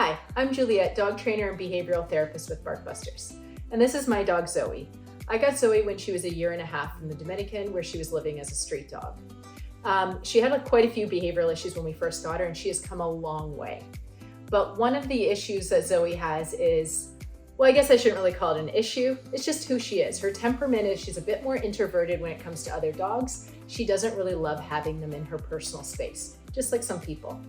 Hi, I'm Juliet, dog trainer and behavioral therapist with Barkbusters. And this is my dog Zoe. I got Zoe when she was 1.5 years from the Dominican, where she was living as a street dog. She had quite a few behavioral issues when we first got her, and she has come a long way. But one of the issues that Zoe has is, well, I guess I shouldn't really call it an issue. It's just who she is. Her temperament is she's a bit more introverted when it comes to other dogs. She doesn't really love having them in her personal space, just like some people.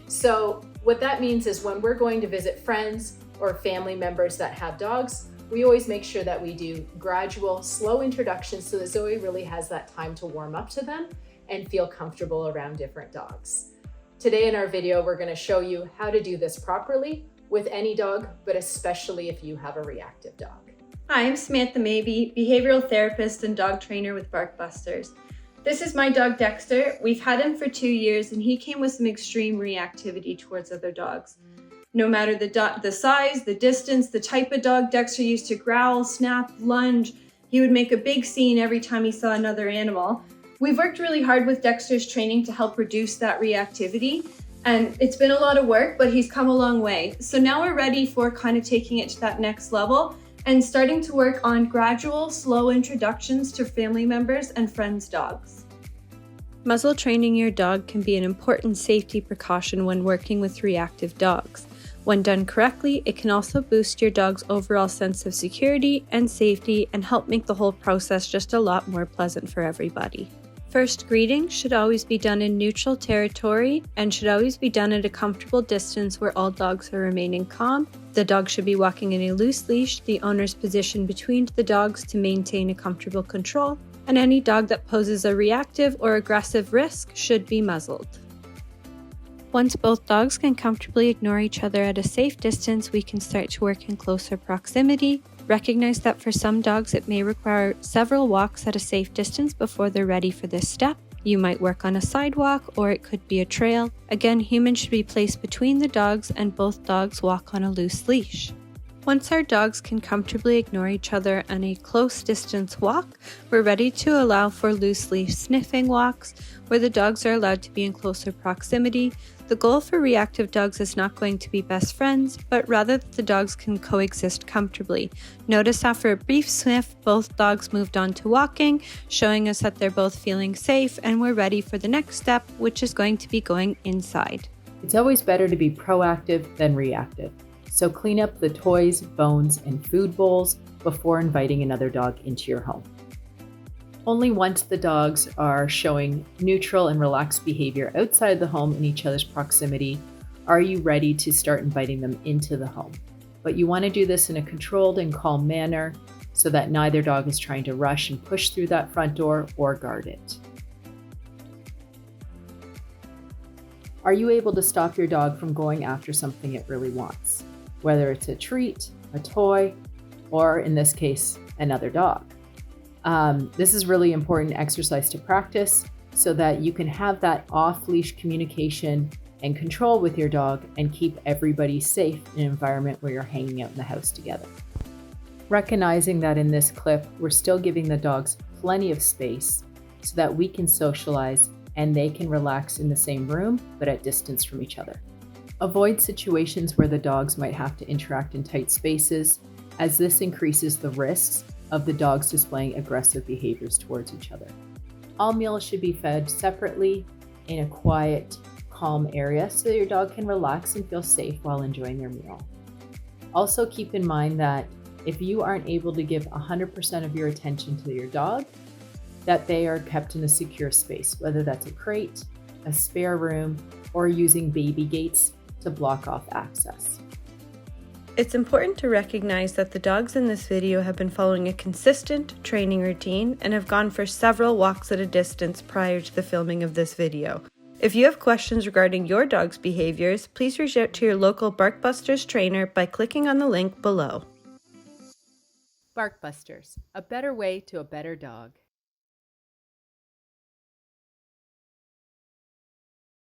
So what that means is when we're going to visit friends or family members that have dogs, we always make sure that we do gradual, slow introductions so that Zoe really has that time to warm up to them and feel comfortable around different dogs. Today in our video, we're going to show you how to do this properly with any dog, but especially if you have a reactive dog. Hi, I'm Samantha Mabee, behavioral therapist and dog trainer with Barkbusters. This is my dog Dexter. We've had him for 2 years and he came with some extreme reactivity towards other dogs. No matter the size, the distance, the type of dog, Dexter used to growl, snap, lunge. He would make a big scene every time he saw another animal. We've worked really hard with Dexter's training to help reduce that reactivity, and it's been a lot of work, but he's come a long way. So now we're ready for kind of taking it to that next level and starting to work on gradual, slow introductions to family members and friends' dogs. Muzzle training your dog can be an important safety precaution when working with reactive dogs. When done correctly, it can also boost your dog's overall sense of security and safety and help make the whole process just a lot more pleasant for everybody. First greeting should always be done in neutral territory and should always be done at a comfortable distance where all dogs are remaining calm. The dog should be walking in a loose leash, the owner's position between the dogs to maintain a comfortable control, and any dog that poses a reactive or aggressive risk should be muzzled. Once both dogs can comfortably ignore each other at a safe distance, we can start to work in closer proximity. Recognize that for some dogs it may require several walks at a safe distance before they're ready for this step. You might work on a sidewalk or it could be a trail. Again, humans should be placed between the dogs and both dogs walk on a loose leash. Once our dogs can comfortably ignore each other on a close distance walk, we're ready to allow for loose leash sniffing walks where the dogs are allowed to be in closer proximity. The goal for reactive dogs is not going to be best friends, but rather that the dogs can coexist comfortably. Notice after a brief sniff, both dogs moved on to walking, showing us that they're both feeling safe and we're ready for the next step, which is going to be going inside. It's always better to be proactive than reactive. So clean up the toys, bones, and food bowls before inviting another dog into your home. Only once the dogs are showing neutral and relaxed behavior outside the home in each other's proximity are you ready to start inviting them into the home. But you want to do this in a controlled and calm manner so that neither dog is trying to rush and push through that front door or guard it. Are you able to stop your dog from going after something it really wants? Whether it's a treat, a toy, or in this case, another dog. This is really important exercise to practice so that you can have that off-leash communication and control with your dog and keep everybody safe in an environment where you're hanging out in the house together. Recognizing that in this clip, we're still giving the dogs plenty of space so that we can socialize and they can relax in the same room, but at distance from each other. Avoid situations where the dogs might have to interact in tight spaces, as this increases the risks of the dogs displaying aggressive behaviors towards each other. All meals should be fed separately in a quiet, calm area so that your dog can relax and feel safe while enjoying their meal. Also keep in mind that if you aren't able to give 100% of your attention to your dog, that they are kept in a secure space, whether that's a crate, a spare room, or using baby gates to block off access. It's important to recognize that the dogs in this video have been following a consistent training routine and have gone for several walks at a distance prior to the filming of this video. If you have questions regarding your dog's behaviors, please reach out to your local Barkbusters trainer by clicking on the link below. Barkbusters, a better way to a better dog.